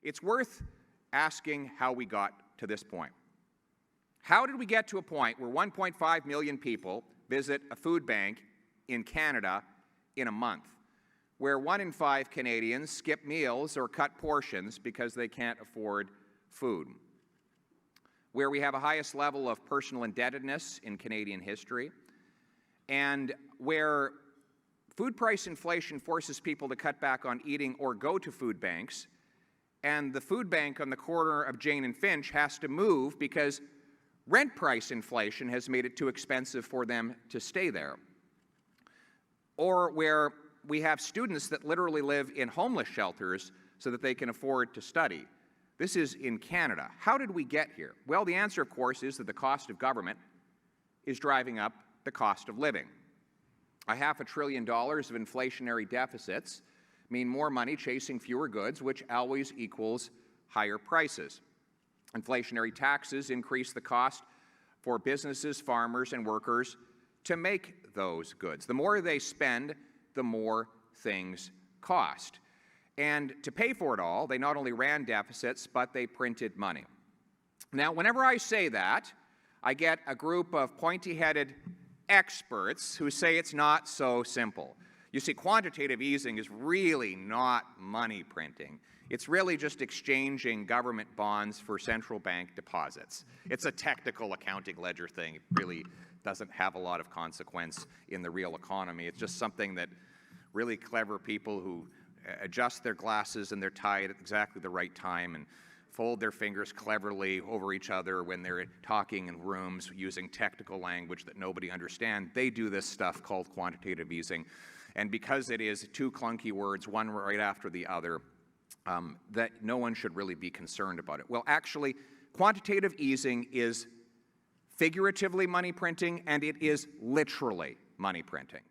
It's worth asking how we got to this point. How did we get to a point where 1.5 million people visit a food bank in Canada in a month, where 1 in 5 Canadians skip meals or cut portions because they can't afford food, where we have a highest level of personal indebtedness in Canadian history, and where food price inflation forces people to cut back on eating or go to food banks, and the food bank on the corner of Jane and Finch has to move because rent price inflation has made it too expensive for them to stay there, or where we have students that literally live in homeless shelters so that they can afford to study. This is in Canada. How did we get here? Well, the answer, of course, is that the cost of government is driving up the cost of living. $500 billion of inflationary deficits mean more money chasing fewer goods, which always equals higher prices. Inflationary taxes increase the cost for businesses, farmers, and workers to make those goods. The more they spend, the more things cost. And to pay for it all, they not only ran deficits, but they printed money. Now, whenever I say that, I get a group of pointy-headed experts who say it's not so simple. You see, quantitative easing is really not money printing. It's really just exchanging government bonds for central bank deposits. It's a technical accounting ledger thing. It really doesn't have a lot of consequence in the real economy. It's just something that really clever people who adjust their glasses and their tie at exactly the right time and fold their fingers cleverly over each other when they're talking in rooms using technical language that nobody understands. They do this stuff called quantitative easing. And because it is two clunky words, one right after the other, that no one should really be concerned about it. Well, actually, quantitative easing is figuratively money printing, and it is literally money printing.